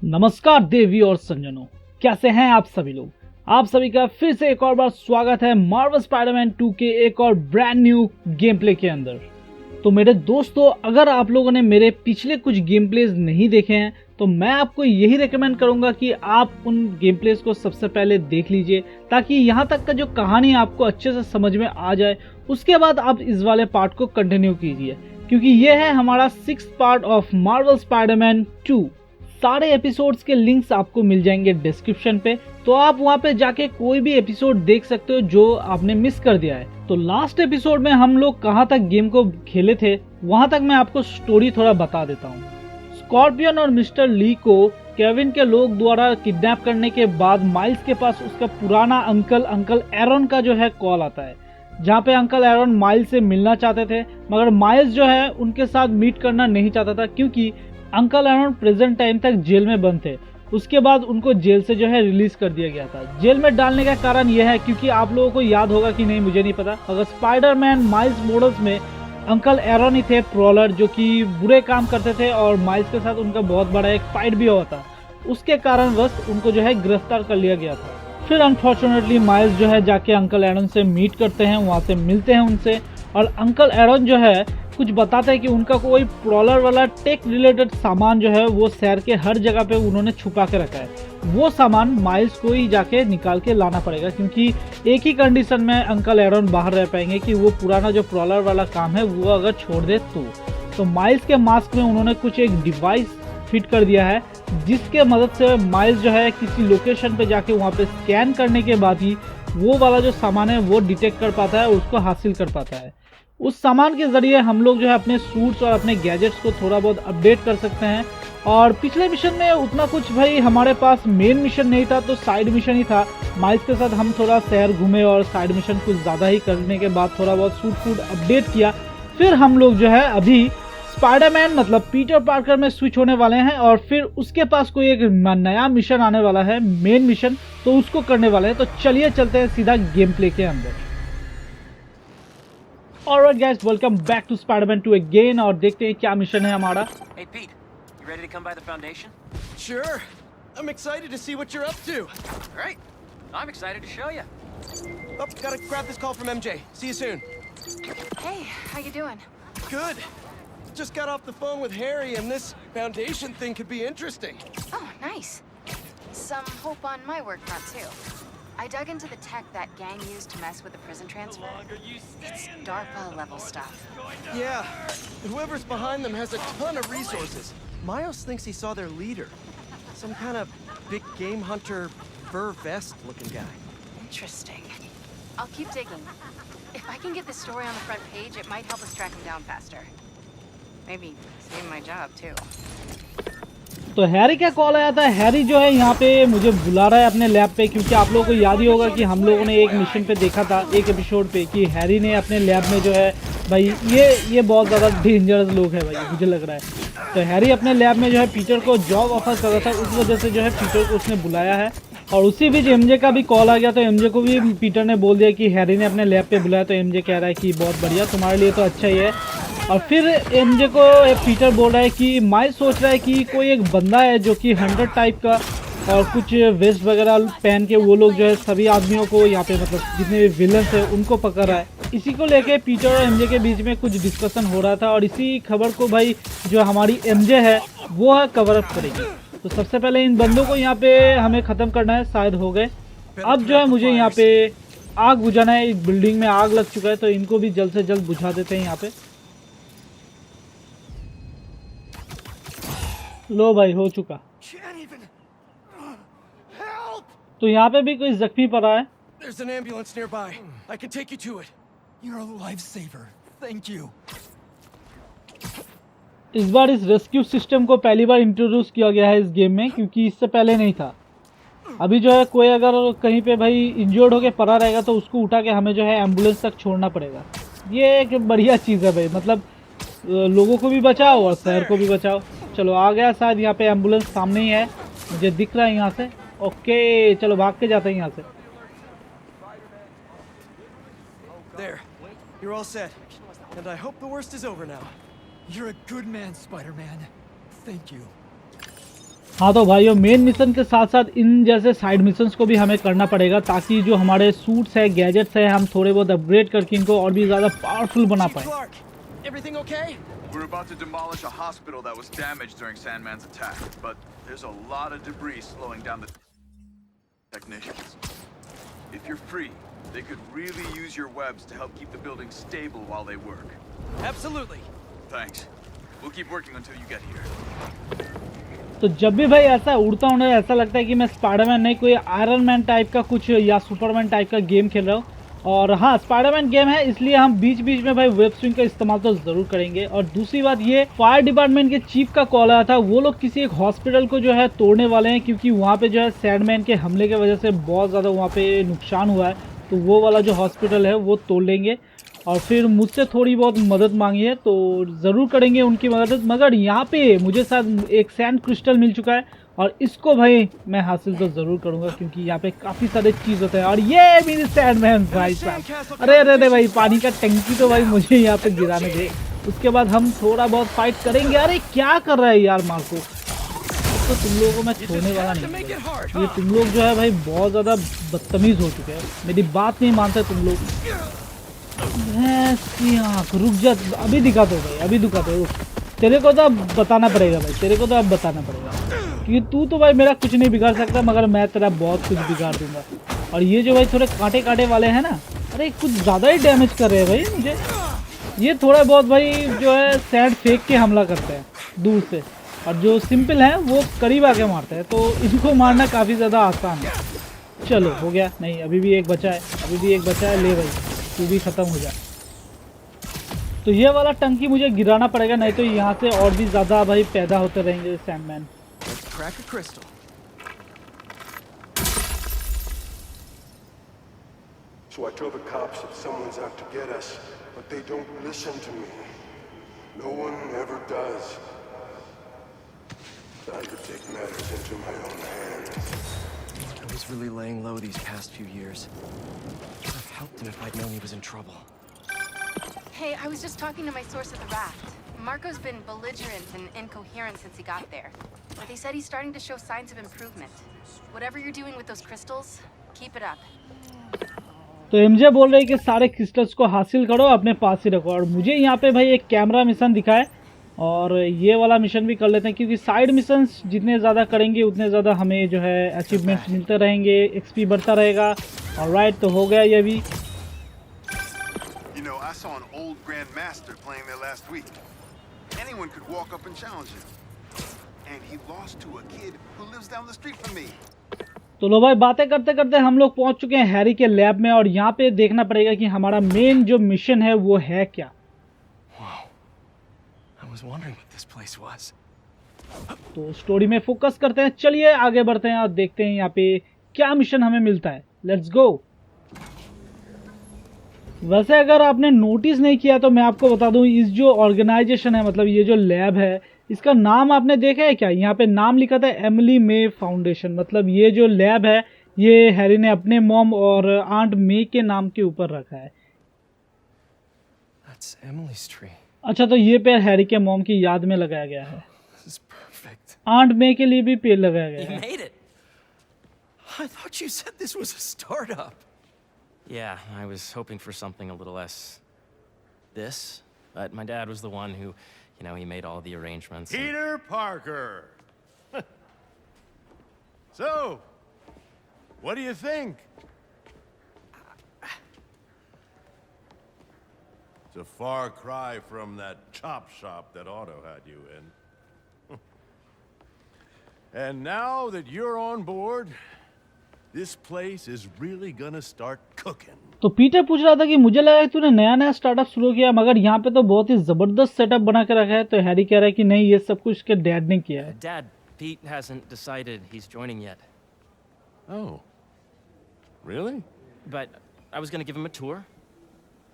नमस्कार देवी और संजनों, कैसे हैं आप सभी लोग। आप सभी का फिर से एक और बार स्वागत है मार्वल स्पाइडरमैन 2 के एक और ब्रांड न्यू गेम प्ले के अंदर। तो मेरे दोस्तों, अगर आप लोगों ने मेरे पिछले कुछ गेम प्लेज नहीं देखे हैं तो मैं आपको यही रेकमेंड करूंगा कि आप उन गेम प्लेज को सबसे पहले देख लीजिए, ताकि यहाँ तक का जो कहानी आपको अच्छे से समझ में आ जाए। उसके बाद आप इस वाले पार्ट को कंटिन्यू कीजिए, क्योंकि ये है हमारा 6th part of Marvel Spiderman 2। सारे एपिसोड्स के लिंक्स आपको मिल जाएंगे डिस्क्रिप्शन पे, तो आप वहाँ पे जाके कोई भी एपिसोड देख सकते हो जो आपने मिस कर दिया है। तो लास्ट एपिसोड में हम लोग कहाँ तक गेम को खेले थे, वहाँ तक मैं आपको स्टोरी थोड़ा बता देता हूँ। स्कॉर्पियन और मिस्टर ली को केविन के लोग द्वारा किडनैप करने के बाद माइल्स के पास उसका पुराना अंकल एरन का जो है कॉल आता है, जहाँ पे अंकल एरन माइल्स से मिलना चाहते थे, मगर माइल्स जो है उनके साथ मीट करना नहीं चाहता था, क्योंकि अंकल एरन प्रेजेंट टाइम तक जेल में बंद थे। उसके बाद उनको जेल से जो है रिलीज कर दिया गया था। जेल में डालने का कारण यह है क्योंकि आप लोगों को याद होगा कि नहीं मुझे नहीं पता, अगर स्पाइडरमैन माइल्स मॉडल्स में अंकल एरन ही थे प्रोलर, जो कि बुरे काम करते थे और माइल्स के साथ उनका बहुत बड़ा एक फाइट भी हुआ था। उसके कारण बस उनको जो है गिरफ्तार कर लिया गया था। फिर अनफॉर्चुनेटली माइल्स जो है जाके अंकल एरन से मीट करते हैं, वहाँ से मिलते हैं उनसे, और अंकल एरन जो है कुछ बताते हैं कि उनका कोई प्रॉलर वाला टेक रिलेटेड सामान जो है वो शहर के हर जगह पे उन्होंने छुपा के रखा है। वो सामान माइल्स को ही जाके निकाल के लाना पड़ेगा, क्योंकि एक ही कंडीशन में अंकल एरन बाहर रह पाएंगे कि वो पुराना जो प्रॉलर वाला काम है वो अगर छोड़ दे तो माइल्स के मास्क में उन्होंने कुछ एक डिवाइस फिट कर दिया है, जिसके मदद से माइल्स जो है किसी लोकेशन पे जाके वहाँ पे स्कैन करने के बाद ही वो वाला जो सामान है वो डिटेक्ट कर पाता है, उसको हासिल कर पाता है। उस सामान के जरिए हम लोग जो है अपने सूट्स और अपने गैजेट्स को थोड़ा बहुत अपडेट कर सकते हैं। और पिछले मिशन में उतना कुछ भाई हमारे पास मेन मिशन नहीं था, तो साइड मिशन ही था। माइल्स के साथ हम थोड़ा शहर घूमे और साइड मिशन कुछ ज़्यादा ही करने के बाद थोड़ा बहुत सूट अपडेट किया। फिर हम लोग जो है अभी स्पाइडरमैन मतलब पीटर पार्कर में स्विच होने वाले हैं, और फिर उसके पास कोई एक नया मिशन आने वाला है, मेन मिशन, तो उसको करने वाले हैं। तो चलिए चलते हैं सीधा गेम प्ले के अंदर। Alright guys, welcome back to Spider-Man 2 again, और देखते हैं क्या मिशन है हमारा। Hey Pete, you ready to come by the foundation? Sure. I'm excited to see what you're up to. Great. I'm excited to show you. Oh, gotta grab this call from MJ. See you soon. Hey, how you doing? Good. Just got off the phone with Harry, and this foundation thing could be interesting. Oh, nice. Some hope on my work front too. I dug into the tech that gang used to mess with the prison transfer. It's DARPA level stuff. Yeah. Whoever's behind them has a ton of resources. Miles thinks he saw their leader. Some kind of big game hunter, fur vest looking guy. Interesting. I'll keep digging. If I can get the story on the front page, it might help us track him down faster. Maybe save my job too. तो Harry का call आया था। Harry जो है यहाँ पे मुझे बुला रहा है अपने लैब पे, क्योंकि आप लोगों को याद ही होगा कि हम लोगों ने एक मिशन पे देखा था एक एपिसोड पे कि हैरी ने अपने लैब में जो है भाई ये बहुत ज़्यादा डेंजरस लोग हैं भाई, मुझे लग रहा है। तो हैरी अपने लैब में जो है पीटर को जॉब ऑफर कर रहा था, उस वजह से जो है पीटर को उसने बुलाया है। और उसी बीच एमजे का भी कॉल आ गया, तो एमजे को भी पीटर ने बोल दिया कि हैरी ने अपने लैब पे बुलाया। तो एमजे कह रहा है कि बहुत बढ़िया, तुम्हारे लिए तो अच्छा ही है। और फिर एमजे को पीटर बोल रहा है कि माइल्स सोच रहा है कि कोई एक बंदा है जो कि 100 टाइप का और कुछ वेस्ट वगैरह पहन के वो लोग जो है सभी आदमियों को यहाँ पे मतलब जितने भी विलन्स है उनको पकड़ रहा है। इसी को लेके पीटर और एमजे के बीच में कुछ डिस्कशन हो रहा था, और इसी खबर को भाई जो हमारी एमजे है वो है कवर अप करेगी। तो सबसे पहले इन बंदों को यहाँ पे हमें ख़त्म करना है। शायद हो गए। अब जो है मुझे यहाँ पे आग बुझाना है। एक बिल्डिंग में आग लग चुका है, तो इनको भी जल्द से जल्द बुझा देते हैं यहाँ पे। लो भाई, हो चुका। तो यहाँ पे भी कोई जख्मी पड़ा है। There's an ambulance nearby. I can take you to it. You're a lifesaver. Thank you. इस बार इस रेस्क्यू सिस्टम को पहली बार इंट्रोड्यूस किया गया है इस गेम में, क्योंकि इससे पहले नहीं था। अभी जो है कोई अगर कहीं पे भाई इंजर्ड होके पड़ा रहेगा तो उसको उठा के हमें जो है एम्बुलेंस तक छोड़ना पड़ेगा। ये एक बढ़िया चीज़ है भाई, मतलब लोगों को भी बचाओ और शहर को भी बचाओ। चलो आ गया शायद, यहाँ पे एम्बुलेंस सामने ही है, मुझे दिख रहा है यहाँ से। ओके चलो भाग के जाते हैं यहाँ से। There. You're all set. And I hope the worst is over now. You're a good man, Spider-Man. Thank you. हाँ तो भाइयों, मेन मिशन के साथ साथ इन जैसे साइड मिशंस को भी हमें करना पड़ेगा ताकि जो हमारे सूट्स है, गैजेट्स है, हम थोड़े बहुत अपग्रेड करके इनको और भी ज़्यादा पावरफुल बना Chief पाए। Clark, everything okay? We're about to demolish a hospital that was damaged during Sandman's attack, but there's a lot of debris slowing down the technicians. If you're free, they could really use your webs to help keep the building stable while they work. Absolutely. Thanks. We'll keep working until you get here. तो जब भी भाई ऐसा उड़ता हूँ ना, ऐसा लगता है कि मैं स्पाइडरमैन नहीं, कोई आयरन मैन टाइप का कुछ या सुपरमैन टाइप का गेम खेल रहा हूँ। और हाँ, स्पाइडरमैन गेम है, इसलिए हम बीच बीच में भाई वेब स्विंग का इस्तेमाल तो ज़रूर करेंगे। और दूसरी बात, ये फायर डिपार्टमेंट के चीफ का कॉल आया था, वो लोग किसी एक हॉस्पिटल को जो है तोड़ने वाले हैं, क्योंकि वहाँ पे जो है सैंडमैन के हमले की वजह से बहुत ज़्यादा वहाँ पे नुकसान हुआ है। तो वो वाला जो हॉस्पिटल है वो तोड़ लेंगे। और फिर मुझसे थोड़ी बहुत मदद मांगी है तो ज़रूर करेंगे उनकी मदद। मगर यहाँ पे मुझे साथ एक सैंड क्रिस्टल मिल चुका है और इसको भाई मैं हासिल तो ज़रूर करूँगा, क्योंकि यहाँ पे काफ़ी सारे चीज़ होते हैं। और ये मेरी सैंडमैन भाई साहब, अरे अरे अरे भाई, पानी का टंकी तो भाई मुझे यहाँ पे गिराने दे, उसके बाद हम थोड़ा बहुत फाइट करेंगे। अरे क्या कर रहा है यार मार्को, तो तुम लोगों को मैं छोड़ने वाला नहीं। ये तुम लोग जो है भाई बहुत ज़्यादा बदतमीज़ हो चुके हैं, मेरी बात नहीं मानते तुम लोग। रुक जा, अभी दिखा दो भाई, अभी दिखा दो। तेरे को तो अब बताना पड़ेगा भाई, तेरे को तो अब बताना पड़ेगा, क्योंकि तू तो भाई मेरा कुछ नहीं बिगाड़ सकता, मगर मैं तेरा बहुत कुछ बिगाड़ दूंगा। और ये जो भाई थोड़े कांटे कांटे वाले हैं ना, अरे कुछ ज़्यादा ही डैमेज कर रहे हैं भाई मुझे। ये थोड़ा बहुत भाई जो है सैंड फेंक के हमला करते हैं दूर से, और जो सिंपल है वो करीब आके मारते हैं, तो इनको मारना काफ़ी ज़्यादा आसान है। चलो हो गया, नहीं अभी भी एक बचा है, अभी भी एक बचा है, ले भाई तू भी ख़त्म हो जाए। तो ये वाला टंकी मुझे गिराना पड़ेगा, नहीं तो यहाँ से और भी ज़्यादा भाई पैदा होते रहेंगे Sandman. Let's crack a crystal. So I tell the cops that someone's out to get us, but they don't listen to me. No one ever does. Time to take matters into my own hands. I was really laying low these past few years. I'd have helped him if I'd known he was in trouble. Hey, I was just talking to my source at the raft. Marco's been belligerent and incoherent since he got there. But they said he's starting to show signs of improvement. Whatever you're doing with those crystals, keep it up. तो MJ बोल रही है कि सारे crystals को हासिल करो, अपने पास ही रखो। और मुझे यहाँ पे भाई एक कैमरा मिशन दिखा है, और ये वाला मिशन भी कर लेते हैं, क्योंकि साइड मिशंस जितने ज़्यादा करेंगे उतने ज़्यादा हमें जो है अचीवमेंट्स मिलते रहेंगे, एक्सपी बढ़ता रहेगा। और राइट, तो हो गया ये भी। You know, I saw an old grandmaster playing there last week. Anyone could walk up and challenge him. And he lost to a kid who lives down the street from me. तो लो भाई, बातें करते करते हम लोग पहुंच चुके हैं हैरी के लैब में, और यहाँ पे देखना पड़ेगा कि हमारा मेन जो मिशन है वो है क्या। I was wondering what this place was. तो स्टोरी में फोकस करते हैं, चलिए आगे बढ़ते हैं और देखते हैं यहाँ पे क्या मिशन हमें मिलता है। Let's go. वैसे अगर आपने नोटिस नहीं किया तो मैं आपको बता दूं, इस जो ऑर्गेनाइजेशन है, मतलब ये जो लैब है, इसका नाम आपने देखा है क्या? यहाँ पे नाम लिखा था एमिली मे फाउंडेशन। मतलब ये जो लैब है ये हैरी ने अपने मॉम और आंट मे के नाम के ऊपर रखा है। That's Emily's tree. अच्छा, तो ये पेड़ हैरी के मॉम की याद में लगाया गया है। This is perfect. आंट मे के लिए भी पेड़ लगाया गया You है। made it. I thought you said this was a startup. Yeah, I was hoping for something a little less this, but my dad was the one who, he made all the arrangements. Peter Parker. So, what do you think? It's a far cry from that chop shop that Otto had you in. And now that you're on board, this place is really gonna start cooking. तो Peter पूछ रहा था कि मुझे लगा कि तूने नया नया स्टार्टअप शुरू किया, मगर यहाँ पे तो बहुत ही जबरदस्त सेटअप बना के रखा है। तो हैरी कह रहा है कि नहीं, ये सब कुछ उसके डैड ने किया है। Dad, Pete hasn't decided he's joining yet. Oh. Really? But I was gonna give him a tour,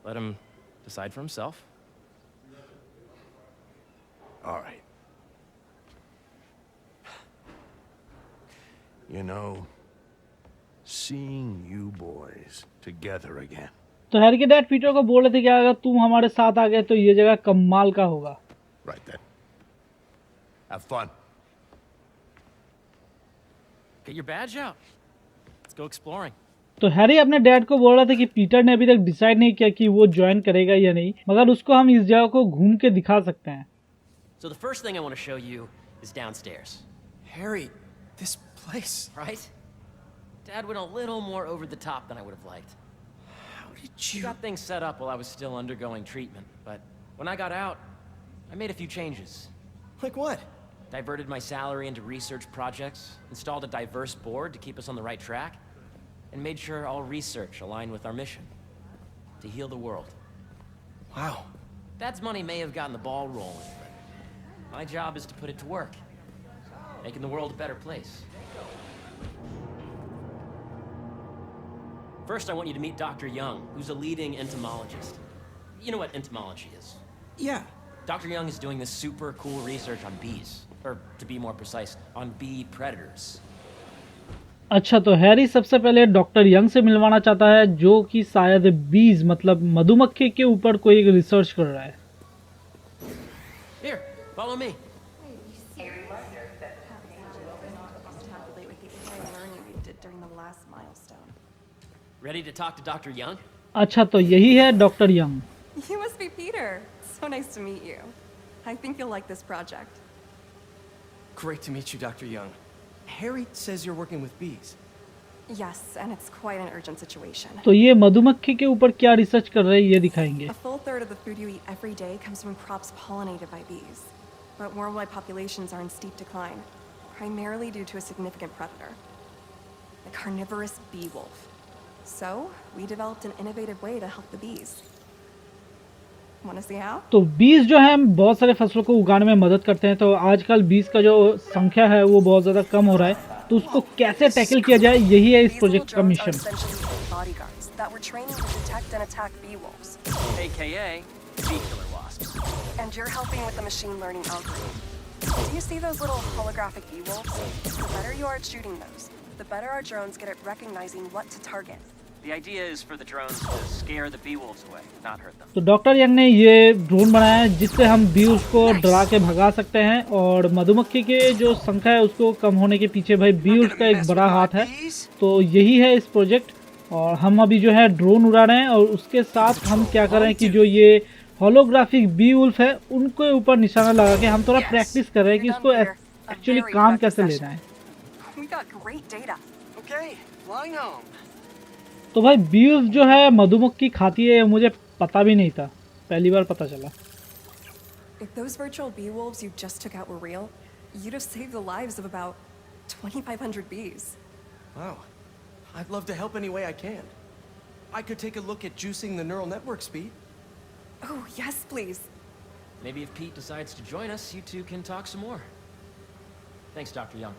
let him decide for himself. All right. You know, seeing you boys together again. तो Harry के dad Peter को बोल रहे थे कि अगर तुम हमारे साथ आ गए तो ये जगह कमाल का होगा। Right then. Have fun. Get your badge out. Let's go exploring. तो हैरी अपने डैड को बोल रहा था कि पीटर ने अभी तक डिसाइड नहीं किया कि वो ज्वाइन करेगा या नहीं, मगर उसको हम इस जगह को घूम के दिखा सकते हैं। So the first thing I want to show you is downstairs. Harry, this place. Right? Dad went a little more over the top than I would have liked. How did He you... got things set up while I was still undergoing treatment, but when I got out, I made a few changes. Like what? Diverted my salary into research projects, installed a diverse board to keep us on the right track, and made sure all research aligned with our mission, to heal the world. Wow. Dad's money may have gotten the ball rolling, but my job is to put it to work, making the world a better place. First, I want you to meet Dr. Young, who's a leading entomologist. You know what entomology is? Yeah. Dr. Young is doing this super cool research on bees, or to be more precise, on bee predators. अच्छा, तो Harry सबसे पहले doctor young से मिलवाना चाहता है, जो कि शायद बीज मतलब मधुमक्खी के ऊपर कोई रिसर्च कर रहा है। Here, follow me. Ready to talk to Dr. Young? अच्छा, तो यही है doctor young. You must be Peter. So nice to meet you. I think you'll like this project. Great to meet you, Dr. Young. Harry says you're working with bees. Yes, and it's quite an urgent situation. तो ये मधुमक्खी के ऊपर क्या research कर रहे हैं ये दिखाएंगे। A full third of the food you eat every day comes from crops pollinated by bees. But worldwide populations are in steep decline, primarily due to a significant predator, the carnivorous bee wolf. So, we developed an innovative way to help the bees. Want to see how? तो बीज जो है बहुत सारे फसलों को उगाने में मदद करते हैं, तो आजकल बीज का जो संख्या है वो बहुत ज़्यादा कम हो रहा है, तो उसको कैसे टैकल किया जाए यही है इस प्रोजेक्ट का mission. That were training to detect and attack bee wolves. AKA bee killer wasps. And you're helping with the machine learning algorithm. Do you see those little holographic bee wolves? The better you are at shooting those, the better our drones get at recognizing what to target. The idea is for the drones to scare the bee wolves away, not hurt them. तो doctor young ने ये drone बनाया है जिससे हम बीज को डरा के भगा सकते हैं, और मधुमक्खी के जो संख्या है उसको कम होने के पीछे भाई बीज का एक बड़ा हाथ है। तो यही है इस प्रोजेक्ट, और हम अभी जो है ड्रोन उड़ा रहे हैं, और उसके साथ हम क्या कर रहे हैं कि जो ये होलोग्राफिक बी वुल्फ है उनके ऊपर निशाना लगा के हम थोड़ा प्रैक्टिस कर रहे हैं कि इसको एक्चुअली काम कैसे लेना है। तो भाई बीज जो है मधुमक्खी खाती है, मुझे पता भी नहीं था, पहली बार पता चला। If those virtual bee wolves you just took out were real, you'd have saved the lives of about 2,500 bees. Wow. I'd love to help any way I can. I could take a look at juicing the neural network speed. Oh, yes, please. Maybe if Pete decides to join us, you two can talk some more. Thanks, Dr. Young.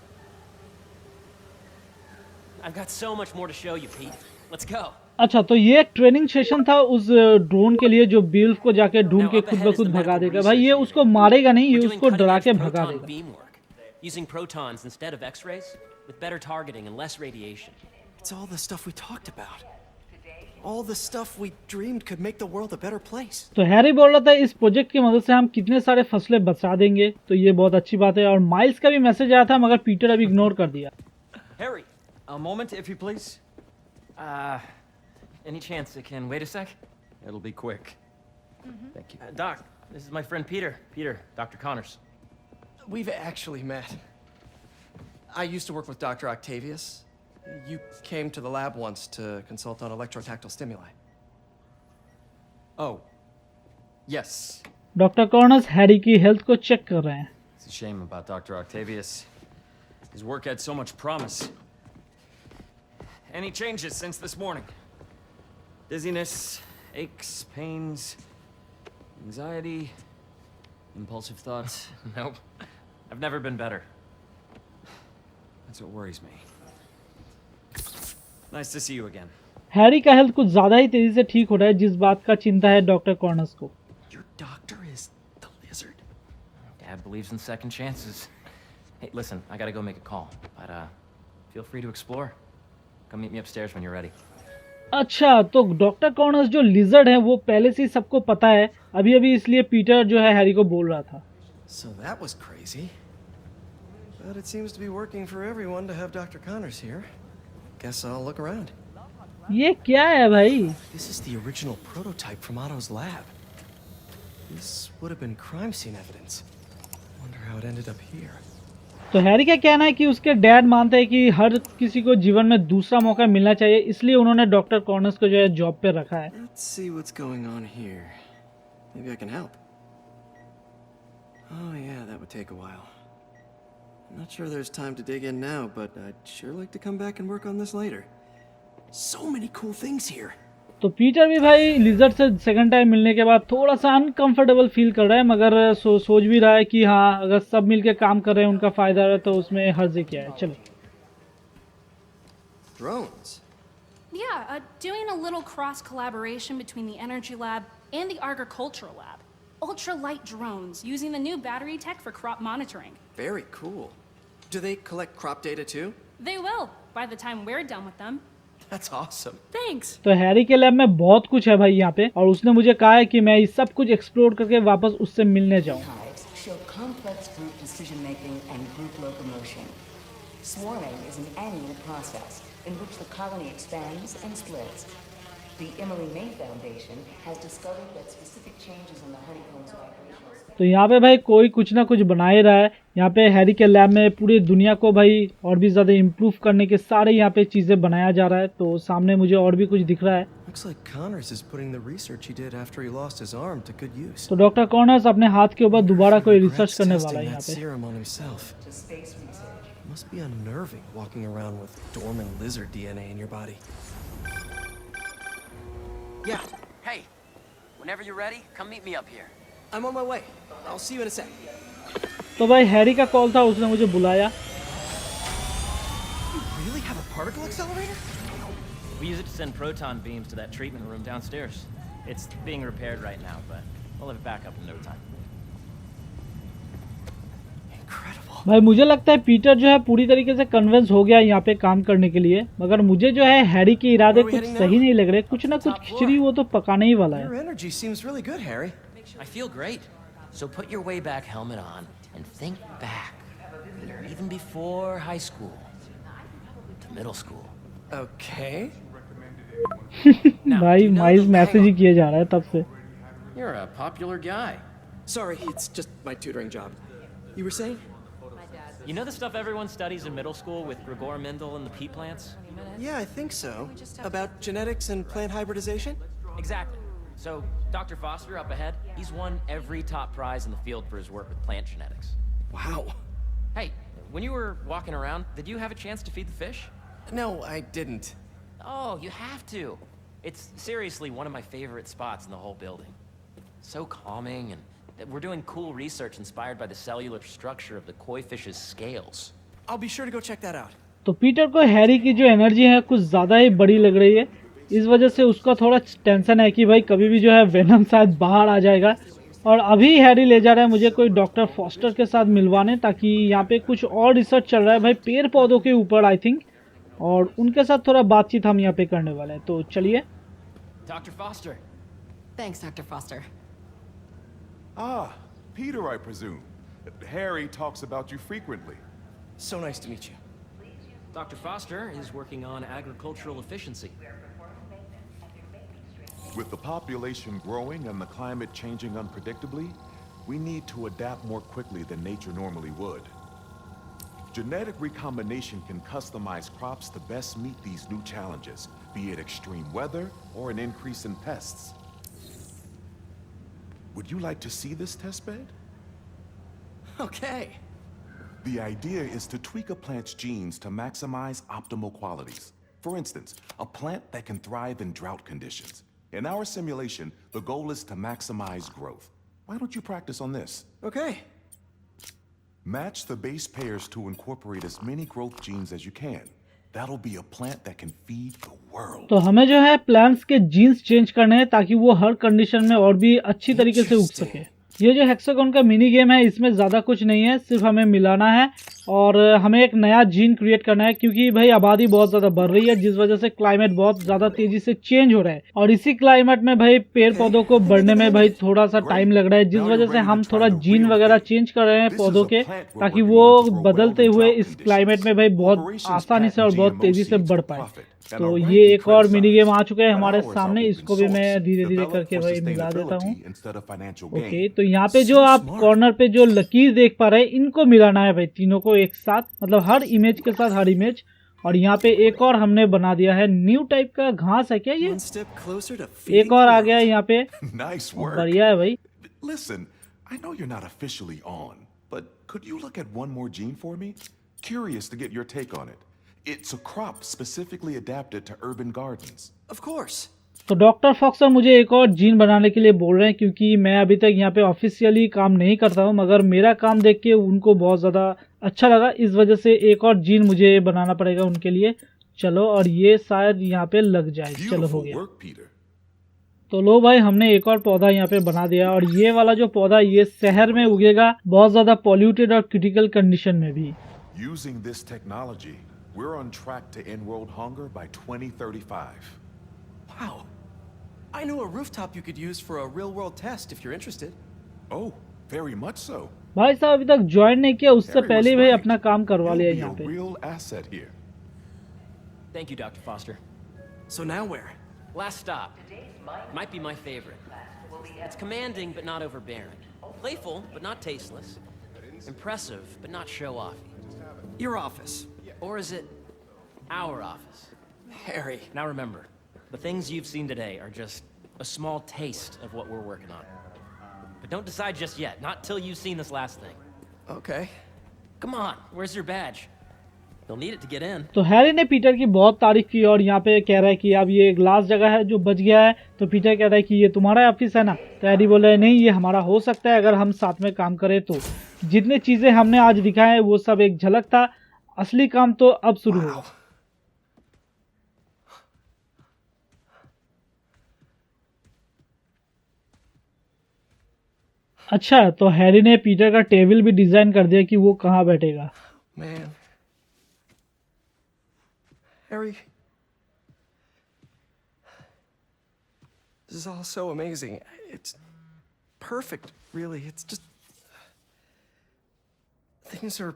I've got so much more to show you, Pete. Let's go. अच्छा, तो ये एक training session था उस drone के लिए जो बील्फ को जाके ढूंढ के खुद ब खुद भगा देगा। भाई ये उसको मारेगा नहीं, ये उसको डरा के भगा देगा। Using protons instead of X-rays, with better targeting and less radiation. It's all the stuff we talked about. All the stuff we dreamed could make the world a better place. तो हैरी बोल रहा था इस project की मदद से हम कितने सारे फसलें बचा देंगे, तो ये बहुत अच्छी बात है। और माइल्स का भी मैसेज आया था मगर पीटर अभी इग्नोर कर दिया। Harry, a moment if you please. Any chance it can wait a sec? It'll be quick. Thank you. Doc, this is my friend Peter. Peter, Dr. Connors. We've actually met. I used to work with Dr. Octavius. You came to the lab once to consult on electrotactile stimuli. Oh. Yes. Doctor corners Harry की health को check कर रहे हैं। It's a shame about Dr. Octavius. His work had so much promise. Any changes since this morning? Dizziness, aches, pains, anxiety, impulsive thoughts? Nope. I've never been better. That's what worries me. Nice to see you again. Harry का health कुछ ज्यादा ही तेजी से ठीक हो रहा है, जिस बात का चिंता है डॉक्टर कॉर्नर्स को। Your doctor is the lizard. Dad believes in second chances. Hey, listen, I gotta go make a call, but feel free to explore. Come meet me upstairs when you're ready. अच्छा, तो doctor corners जो lizard है वो पहले से ही सबको पता है, अभी इसलिए पीटर जो है हैरी को बोल रहा था। So that was crazy. But it seems to be working for everyone to have Dr. Connors here. Guess I'll look around. ये क्या है भाई? This is the original prototype from Otto's lab. This would have been crime scene evidence. Wonder how it ended up here. तो Harry का कहना है कि उसके डैड मानते हैं कि हर किसी को जीवन में दूसरा मौका मिलना चाहिए, इसलिए उन्होंने डॉक्टर कॉर्नर्स को जो है जॉब पे रखा है। Let's see what's going on here. Maybe I can help. Oh yeah, that would take a while. I'm not sure there's time to dig in now, but I'd sure like to come back and work on this later. So many cool things here. तो Peter भी भाई lizard से second time मिलने के बाद थोड़ा सा uncomfortable feel कर रहा है, मगर सोच भी रहा है कि हाँ, अगर सब मिलके काम कर रहे हैं उनका फायदा है तो उसमें हर्ज क्या है। चलो। Drones. Yeah, doing a little cross collaboration between the energy lab and the agricultural lab. Ultralight drones using the new battery tech for crop monitoring. Very cool. Do they collect crop data too? They will by the time we're done with them. That's awesome. Thanks. तो Harry के lab में बहुत कुछ है भाई यहाँ पे, और उसने मुझे कहा है कि मैं ये सब कुछ एक्सप्लोर करके वापस उससे मिलने जाऊँ। Show complex group decision making and group locomotion. Swarming is an annual process in which the colony expands and splits. The Emily May Foundation has discovered that specific changes in the honeycomb's vibrational. तो यहाँ पे भाई कोई कुछ ना कुछ बना ही रहा है। यहाँ पे हैरी के लैब में पूरी दुनिया को भाई और भी ज़्यादा इम्प्रूव करने के सारे यहाँ पे चीज़ें बनाया जा रहा है। तो सामने मुझे और भी कुछ दिख रहा है। Looks like Connors is putting the research he did after he lost his arm to good use. तो डॉक्टर कॉर्नर्स अपने हाथ के ऊपर दोबारा कोई रिसर्च करने वाला है यहाँ पे। Serum on himself. Must be unnerving walking around with dormant lizard DNA in your body. Yeah. Hey, whenever you're ready, come meet me up here. I'm on my way. I'll see you in a sec. तो भाई Harry का call था, उसने मुझे बुलाया। You really have a particle accelerator? We use it to send proton beams to that treatment room downstairs. It's being repaired right now, but we'll have it back up in no time. Incredible. भाई मुझे लगता है Peter जो है पूरी तरीके से convince हो गया यहाँ पे काम करने के लिए, मगर मुझे जो है हैरी के इरादे कुछ सही नहीं लग रहे। कुछ ना कुछ खिचड़ी वो तो पकाने ही वाला है। Your energy seems really good, Harry. I feel great. So put your way back helmet on and think back, even before high school, to middle school. Okay. भाई माइस मैसेज ही किया जा रहा है तब से। You're a popular guy. Sorry, it's just my tutoring job. You were saying? You know the stuff everyone studies in middle school with Gregor Mendel and the pea plants? Yeah, I think so. About genetics and plant hybridization? Exactly. So, Dr. Foster up ahead, he's won every top prize in the field for his work with plant genetics. Wow. Hey, when you were walking around, did you have a chance to feed the fish? No, I didn't. Oh, you have to. It's seriously one of my favorite spots in the whole building. So calming, and we're doing cool research inspired by the cellular structure of the koi fish's scales. I'll be sure to go check that out. तो Peter को Harry की जो energy है कुछ ज़्यादा ही बड़ी लग रही है। इस वजह से उसका थोड़ा टेंशन है कि भाई कभी भी जो है वेनम शायद बाहर आ जाएगा। और अभी हैरी ले जा रहा है मुझे कोई डॉक्टर फॉस्टर के साथ मिलवाने, ताकि यहाँ पे कुछ और रिसर्च चल रहा है भाई पेड़ पौधों के ऊपर आई थिंक, और उनके साथ थोड़ा बातचीत हम यहाँ पे करने वाले हैं। तो चलिए। Dr. Foster. Thanks, Dr. Foster. Ah, Peter, I presume. Harry talks about you frequently. So nice to meet you. Dr. Foster is working on agricultural efficiency. With the population growing and the climate changing unpredictably, we need to adapt more quickly than nature normally would. Genetic recombination can customize crops to best meet these new challenges, be it extreme weather or an increase in pests. Would you like to see this testbed? Okay. The idea is to tweak a plant's genes to maximize optimal qualities. For instance, a plant that can thrive in drought conditions. In our simulation, the goal is to maximize growth. Why don't you practice on this? Okay. Match the base pairs to incorporate as many growth genes as you can. That'll be a plant that can feed the world. तो हमें जो है plants के jeans change करने हैं ताकि वो हर condition में और भी अच्छी तरीके से उग सके। ये जो हेक्सागोन का मिनी गेम है इसमें ज़्यादा कुछ नहीं है, सिर्फ हमें मिलाना है और हमें एक नया जीन क्रिएट करना है, क्योंकि भाई आबादी बहुत ज़्यादा बढ़ रही है जिस वजह से क्लाइमेट बहुत ज़्यादा तेजी से चेंज हो रहा है और इसी क्लाइमेट में भाई पेड़ पौधों को बढ़ने में भाई थोड़ा सा टाइम लग रहा है, जिस वजह से हम थोड़ा जीन वगैरह चेंज कर रहे हैं पौधों के, ताकि वो बदलते हुए इस क्लाइमेट में भाई बहुत आसानी से और बहुत तेजी से बढ़ पाए। तो ये एक और मिनी गेम आ चुका है हमारे सामने, इसको भी मैं धीरे धीरे करके भाई मिला देता हूँ। ओके, तो यहाँ पे जो आप कॉर्नर पे जो लकीर देख पा रहे हैं इनको मिलाना है भाई तीनों को एक साथ, मतलब हर इमेज के साथ हर इमेज। और यहाँ पे एक और हमने बना दिया है न्यू टाइप का घास है क्या ये, एक और आ गया है यहाँ पे। बढ़िया है भाई। Listen, I know you're not officially on, but could you look at one more gene for me? Curious to get your take on it. It's a crop specifically adapted to urban gardens. Of course. तो doctor फॉक्सर मुझे एक और gene बनाने के लिए बोल रहे हैं, क्योंकि मैं अभी तक यहाँ पे ऑफिशियली काम नहीं करता हूँ, मगर मेरा काम देख के उनको बहुत ज़्यादा अच्छा लगा, इस वजह से एक और जीन मुझे बनाना पड़ेगा उनके लिए। चलो, और ये शायद यहाँ पे लग जाए। चलो, हो गया। तो लो भाई, हमने एक और पौधा यहाँ पे बना दिया और ये वाला जो पौधा ये शहर में उगेगा, बहुत ज़्यादा पॉल्यूटेड और क्रिटिकल कंडीशन में भी। Using this technology, we're on track to end world hunger by 2035. Wow. I know a rooftop you could use for a real-world test if you're interested. Oh, very much so. भाई साहब अभी तक join नहीं किया, उससे पहले भाई अपना काम करवा लिया यहाँ पे। Real asset here. Thank you, Dr. Foster. So now where? Last stop. Might be my favorite. It's commanding but not overbearing. Playful but not tasteless. Impressive but not show-offy. Your office. Or is it our office? Harry. Now remember, the things you've seen today are just a small taste of what we're working on. But don't decide just yet, not till you've seen this last thing. Okay. Come on, where's your badge? You'll need it to get in. तो Harry ने Peter की बहुत तारीफ की और यहाँ पे कह रहा है कि अब ये ग्लास जगह है जो बच गया है, तो पीटर कह रहा है कि ये तुम्हारा ऑफिस है ना, तो हैरी बोल रहा है नहीं, ये हमारा हो सकता है अगर हम साथ में काम करें तो। जितने चीजें हमने आज दिखाए हैं वो सब एक झलक था, असली काम तो अब शुरू होगा। अच्छा, तो हैरी ने पीटर का टेबल भी डिजाइन कर दिया कि वो कहाँ बैठेगा। Man. Harry. This is all so amazing. It's perfect, really. It's just things are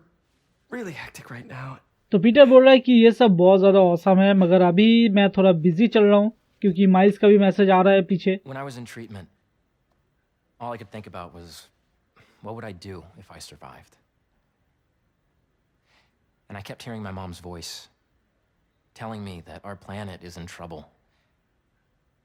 really hectic right now. तो पीटर बोल रहा है कि ये सब बहुत ज्यादा औसम है, मगर अभी मैं थोड़ा बिजी चल रहा हूँ क्योंकि माइल्स का भी मैसेज आ रहा है पीछे। When I was in treatment, all I could think about was, what would I do if I survived? And I kept hearing my mom's voice, telling me that our planet is in trouble.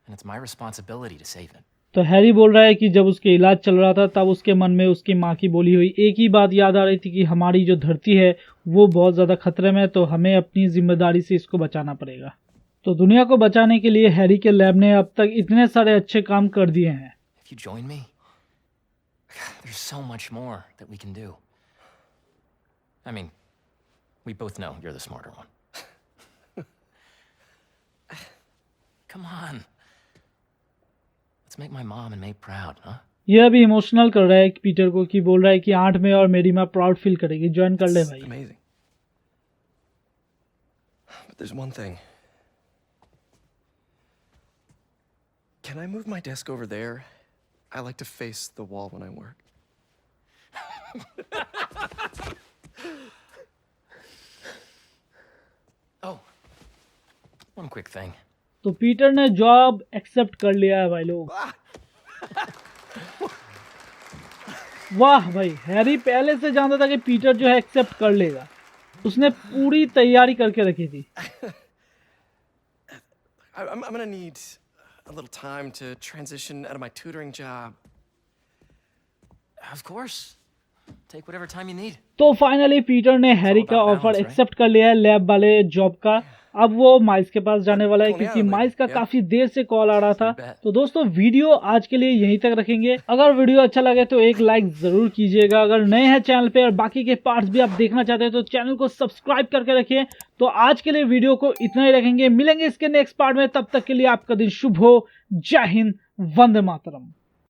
And it's my responsibility to save it. तो Harry बोल रहा है कि जब उसके इलाज चल रहा था तब उसके मन में उसकी माँ की बोली हुई एक ही बात याद आ रही थी कि हमारी जो धरती है वो बहुत ज़्यादा खतरे में, तो हमें अपनी जिम्मेदारी से इसको बचाना पड़ेगा। तो दुनिया को बचाने के लिए हैरी के लैब ने अब तक इतने सारे अच्छे काम कर दिए हैं। If you join me, there's so much more that we can do. I mean, we both know you're the smarter one. Come on. Let's make my mom and May proud, huh? ये अभी emotional कर रहा है Peter को कि बोल रहा है कि 8 में और मेरी माँ प्राउड फील करेगी, ज्वाइन कर ले भाई। Amazing. But there's one thing. Can I move my desk over there? I like to face the wall when I work. Oh, one quick thing. तो पीटर ने जॉब एक्सेप्ट कर लिया है भाई लोग। वाह भाई, हैरी पहले से जानता था कि पीटर जो है एक्सेप्ट कर लेगा, उसने पूरी तैयारी करके रखी थी। I'm gonna need a little time to transition out of my tutoring job. Of course. Take whatever time you need. तो फाइनली पीटर ने हैरी का ऑफर एक्सेप्ट कर लिया है लैब वाले जॉब का। अब वो माइल्स के पास जाने वाला है क्योंकि माइल्स का काफी देर से कॉल आ रहा था। तो दोस्तों वीडियो आज के लिए यहीं तक रखेंगे। अगर वीडियो अच्छा लगे तो एक लाइक जरूर कीजिएगा। अगर नए हैं चैनल पे और बाकी के पार्ट्स भी आप देखना चाहते हैं तो चैनल को सब्सक्राइब करके रखिए। तो आज के लिए वीडियो को इतना ही रखेंगे, मिलेंगे इसके नेक्स्ट पार्ट में। तब तक के लिए आपका दिन शुभ हो। जय हिंद, वंदे मातरम।